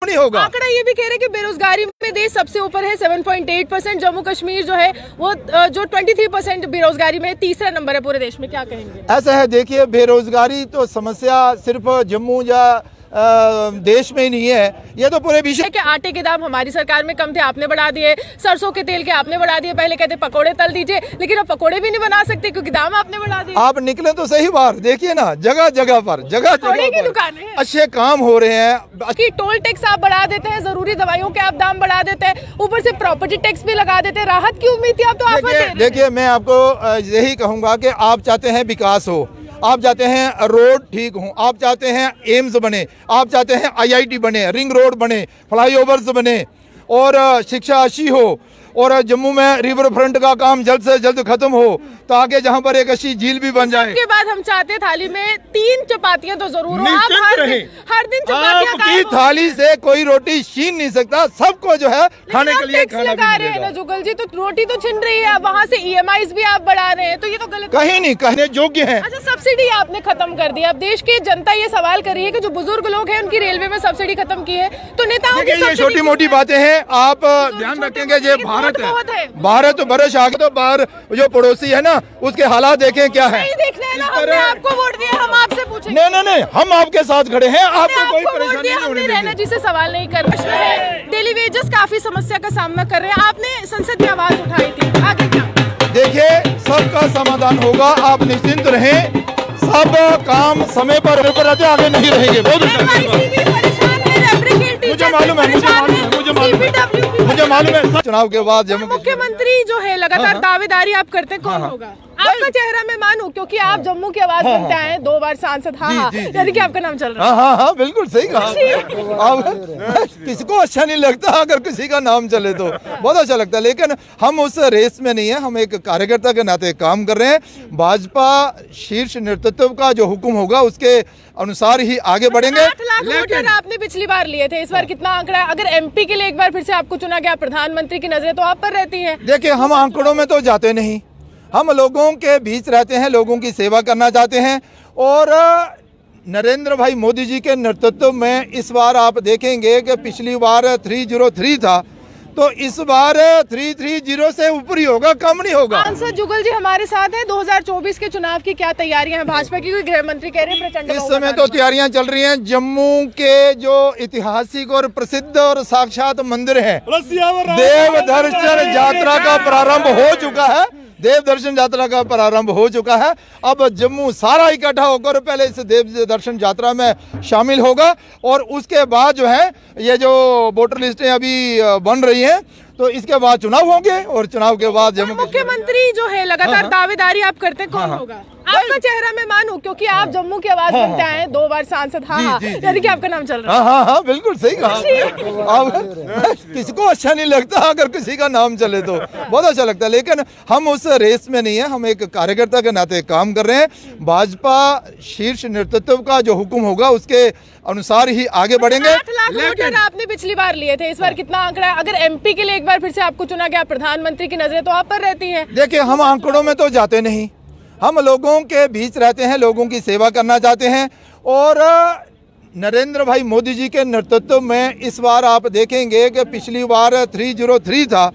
नहीं होगा। आंकड़ा ये भी कह रहे हैं कि बेरोजगारी में देश सबसे ऊपर है, 7.8%। जम्मू कश्मीर जो है वो जो 23% बेरोजगारी में तीसरा नंबर है पूरे देश में। क्या कहेंगे? ऐसा है, देखिए बेरोजगारी तो समस्या सिर्फ जम्मू या देश में ही नहीं है, ये तो पूरे विश्व के आटे के दाम हमारी सरकार में कम थे, आपने बढ़ा दिए। सरसों के तेल के आपने बढ़ा दिए। पहले कहते पकोड़े तल दीजिए, लेकिन अब पकोड़े भी नहीं बना सकते क्योंकि दाम आपने बढ़ा दिए। आप निकले तो सही बार, देखिए ना जगह जगह पर की दुकानें अच्छे काम हो रहे हैं। कि टोल टैक्स आप बढ़ा देते हैं, जरूरी दवाइयों के आप दाम बढ़ा देते हैं, ऊपर से प्रॉपर्टी टैक्स भी लगा देते हैं। राहत की उम्मीद थी, आप तो आफत दे रहे हैं। देखिए मैं आपको यही कहूंगा कि आप चाहते हैं विकास हो, आप चाहते हैं रोड ठीक हो, आप चाहते हैं एम्स बने, आप चाहते हैं IIT बने, रिंग रोड बने, फ्लाईओवर्स बने और शिक्षा अच्छी हो और जम्मू में रिवर फ्रंट का काम जल्द से जल्द खत्म हो ताकि जहां पर एक अच्छी झील भी बन जाए। उसके बाद हम चाहते हैं थाली में 3 चपातियां तो जरूर हो। आप हर दिन चपातियां आपकी थाली से कोई रोटी छीन नहीं सकता, सबको जो है खाने के लिए खाना लगा रहे हैं ना जुगल जी, तो रोटी तो छिन रही है, वहाँ से EMIs भी आप बढ़ा रहे हैं, तो ये तो गलत कहीं नहीं कहने योग्य है। अच्छा, सब्सिडी आपने खत्म कर दी। अब देश की जनता ये सवाल कर रही है कि जो बुजुर्ग लोग हैं उनकी रेलवे में सब्सिडी खत्म की है, तो नेताओं की ये छोटी मोटी बातें हैं, आप ध्यान रखेंगे। ये भारत बरस आगे तो बाहर जो पड़ोसी है ना उसके हालात देखें क्या है। नहीं देखना है ना, हमने आपको वोट दिया, हम आपसे पूछेंगे। नहीं, हम आपके साथ खड़े हैं, आपको कोई परेशानी नहीं होने देंगे। जिसे सवाल नहीं करना है। डेली वेजेस काफी समस्या का सामना कर रहे हैं, आपने संसद में आवाज उठाई थी, आगे क्या? देखिए सबका समाधान होगा, आप निश्चिंत रहें, सब काम समय पर रहते आगे नहीं रहेंगे। बहुत मुझे मालूम है चुनाव के बाद जम्मू मुख्यमंत्री जो है लगातार दावेदारी आप करते हैं, कौन होगा? आपका चेहरा मैं मानूं क्योंकि आप जम्मू की आवाज बनते आए हैं, 2 बार सांसद। यानी कि आपका नाम चल रहा है। हाँ, बिल्कुल सही कहा। अब किसको अच्छा नहीं लगता अगर किसी का नाम चले तो बहुत अच्छा लगता है, लेकिन हम उस रेस में नहीं है, हम एक कार्यकर्ता के नाते काम कर रहे हैं। भाजपा शीर्ष नेतृत्व का जो हुक्म होगा उसके अनुसार ही आगे बढ़ेंगे। 8 लाख वोटर आपने पिछली बार लिए थे, इस बार कितना आंकड़ा है? अगर MP के लिए एक बार फिर से आपको चुना गया, प्रधानमंत्री की नजरें तो आप पर रहती है। देखिए हम आंकड़ों में तो जाते नहीं, हम लोगों के बीच रहते हैं, लोगों की सेवा करना चाहते हैं और नरेंद्र भाई मोदी जी के नेतृत्व में इस बार आप देखेंगे कि पिछली बार 303 था, तो इस बार 330 से ऊपर ही होगा, कम नहीं होगा। सांसद जुगल जी हमारे साथ हैं। 2024 के चुनाव की क्या तैयारियां हैं भाजपा की? गृह मंत्री कह रहे हैं प्रचंड इस समय तो तैयारियां चल रही हैं। जम्मू के जो ऐतिहासिक और प्रसिद्ध और साक्षात मंदिर हैं, देव दर्शन यात्रा का प्रारंभ हो चुका है। देव दर्शन यात्रा का प्रारंभ हो चुका है। अब जम्मू सारा इकट्ठा होकर पहले इस देव दर्शन यात्रा में शामिल होगा और उसके बाद जो है ये जो वोटर लिस्टें अभी बन रही हैं, तो इसके बाद चुनाव होंगे और चुनाव के बाद जम्मू मुख्यमंत्री जो है लगातार दावेदारी आप करते हैं, कौन होगा? आपका चेहरा मैं मानूं क्योंकि आप जम्मू की आवाज बनते आए हैं, 2 बार सांसद। यानी कि आपका नाम चल रहा है। हाँ, बिल्कुल सही कहा। अब किसको अच्छा नहीं लगता अगर किसी का नाम चले तो बहुत अच्छा लगता है, लेकिन हम उस रेस में नहीं है, हम एक कार्यकर्ता के नाते काम कर रहे हैं। भाजपा शीर्ष नेतृत्व का जो हुक्म होगा उसके अनुसार ही आगे बढ़ेंगे। 8 लाख वोटर आपने पिछली बार लिए थे, इस बार कितना आंकड़ा है? अगर MP के लिए एक बार फिर से आपको चुना गया, प्रधानमंत्री की नजरें तो आप पर रहती है। देखिए हम आंकड़ों में तो जाते नहीं, हम लोगों के बीच रहते हैं, लोगों की सेवा करना चाहते हैं और नरेंद्र भाई मोदी जी के नेतृत्व में इस बार आप देखेंगे कि पिछली बार 303 था,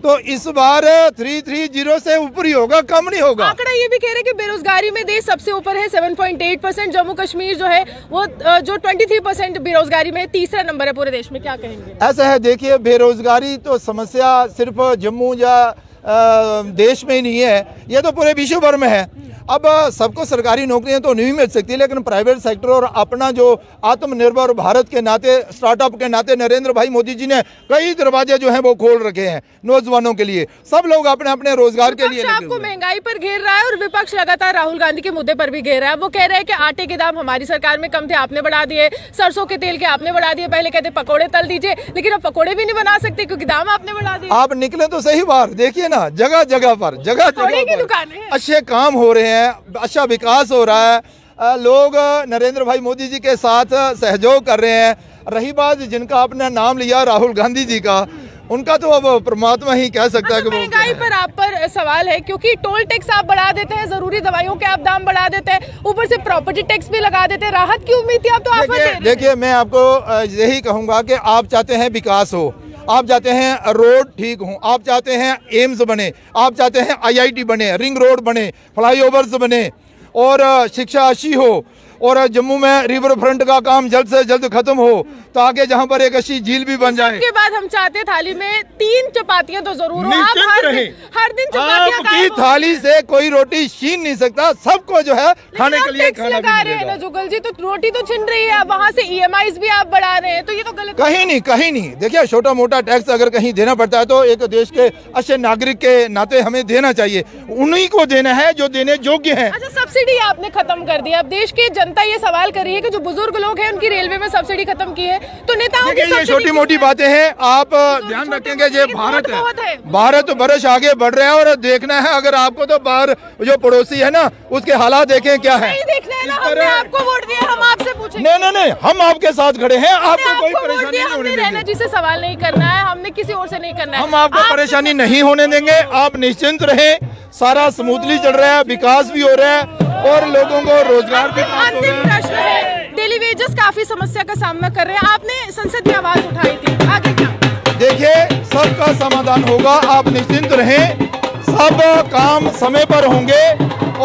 तो इस बार 330 से ऊपर ही होगा, कम नहीं होगा। आंकड़ा ये भी कह रहे हैं कि बेरोजगारी में देश सबसे ऊपर है, 7.8%। जम्मू कश्मीर जो है वो जो 23% बेरोजगारी में तीसरा नंबर है पूरे देश में। क्या कहेंगे? ऐसा है, देखिए बेरोजगारी तो समस्या सिर्फ जम्मू या देश में ही नहीं है, ये तो पूरे विश्व भर में है। अब सबको सरकारी नौकरियां तो नहीं मिल सकती, लेकिन प्राइवेट सेक्टर और अपना जो आत्मनिर्भर भारत के नाते, स्टार्टअप के नाते नरेंद्र भाई मोदी जी ने कई दरवाजे जो हैं वो खोल रखे हैं नौजवानों के लिए। सब लोग अपने अपने रोजगार के लिए आपको महंगाई पर घेर रहा है और विपक्ष लगातार राहुल गांधी के मुद्दे पर भी घेर रहा है। वो कह रहे हैं कि आटे के दाम हमारी सरकार में कम थे, आपने बढ़ा दिए। सरसों के तेल के आपने बढ़ा दिए। पहले कहते पकोड़े तल दीजिए, लेकिन अब पकोड़े भी नहीं बना सकते क्योंकि दाम आपने बढ़ा दिए। आप निकले तो सही बार, देखिए ना जगह जगह पर की दुकानें अच्छे काम हो रहे हैं, अच्छा विकास हो रहा है, लोग नरेंद्र भाई मोदी जी के साथ सहयोग कर रहे हैं। रही बात जिनका आपने नाम लिया राहुल गांधी जी का, उनका तो अब परमात्मा ही कह सकता है कि महंगाई पर आप पर सवाल है, क्योंकि टोल टैक्स आप बढ़ा देते हैं, जरूरी दवाइयों के आप दाम बढ़ा देते हैं, ऊपर से प्रॉपर्टी टैक्स भी लगा देते हैं। राहत की उम्मीद थी, आप तो आफत दे रहे हैं। देखिए, मैं आपको यही कहूंगा कि आप चाहते हैं विकास हो, आप चाहते हैं रोड ठीक हो, आप चाहते हैं एम्स बने, आप चाहते हैं IIT बने, रिंग रोड बने, फ्लाईओवर्स बने और शिक्षा अच्छी हो और जम्मू में रिवर फ्रंट का काम जल्द से जल्द खत्म हो ताकि जहां पर एक अच्छी झील भी बन जाए। उसके बाद हम चाहते हैं थाली में 3 चपातियां तो जरूर हो। आप हर दिन आपकी थाली से कोई रोटी छीन नहीं सकता, सबको जो है खाने के लिए खाना लगा रहे हैं ना जुगल जी, तो रोटी तो छिन रही है, वहाँ से EMIs भी आप बढ़ा रहे हैं, तो ये तो गलत। कहीं नहीं। देखिए, छोटा मोटा टैक्स अगर कहीं देना पड़ता है तो एक देश के अच्छे नागरिक के नाते हमें देना चाहिए, उन्हीं को देना है जो देने योग्य है। अच्छा, सब्सिडी आपने खत्म कर दी। अब देश की जनता ये सवाल कर रही है कि जो बुजुर्ग लोग हैं उनकी रेलवे में सब्सिडी खत्म की है, तो नेताओं की ये छोटी मोटी बातें हैं। आप ध्यान रखेंगे ये भारत है, भारत वर्ष आगे बढ़ रहा है और देखना है अगर आपको तो बाहर जो पड़ोसी है ना उसके हालात देखें क्या है। नहीं देखना है ना, हमने आपको वोट दिया, हम आपसे पूछेंगे। नहीं, हम आपके साथ खड़े हैं, आपको कोई परेशानी नहीं होने देंगे। जिसे सवाल नहीं करना है, हमने किसी और से नहीं करना है, हम आपको परेशानी नहीं होने देंगे। आप निश्चिंत रहें, सारा स्मूथली चल रहा है, विकास भी हो रहा है और लोगों को रोजगार भी प्राप्त हो रहा है। डेली वेजेस काफी समस्या का सामना कर रहे हैं, आपने संसद में आवाज उठाई थी, आगे क्या? देखिए, सबका समाधान होगा, आप निश्चिंत रहें, सब काम समय पर होंगे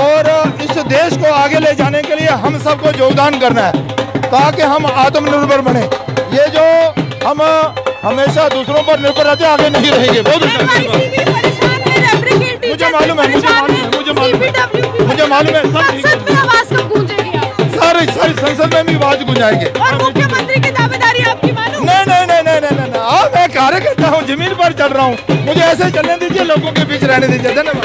और इस देश को आगे ले जाने के लिए हम सबको योगदान करना है ताकि हम आत्मनिर्भर बने। ये जो हम हमेशा दूसरों पर निर्भर रहते आगे नहीं रहेंगे। बहुत मुझे मालूम है, मुझे मालूम है, संसद में आवाज कब गूंजेगी आप? सारी संसद में भी आवाज गूंजाएंगे। और मुख्यमंत्री की दावेदारी आपकी मालूम? नहीं, मैं कार्यकर्ता हूँ, जमीन पर चल रहा हूँ, मुझे ऐसे चलने दीजिए, लोगों के बीच रहने दीजिए। धन्यवाद।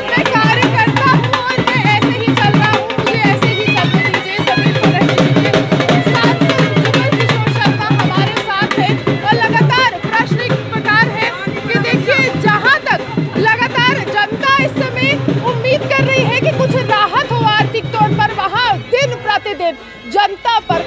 मैं कार्यकर्ता हूँ और मैं ऐसे ही चल रहा हूँ, मुझे ऐसे ही चलने दीजिए, जमीन पर रहने दीजिए। किशोर शर्मा हमारे साथ है और लगातार प्रश्न एक प्रकार है कि देखिए, जहाँ तक लगातार जनता इस समय उम्मीद कर रही है कि कुछ राहत हो आर्थिक तौर पर, वहाँ दिन प्रतिदिन जनता पर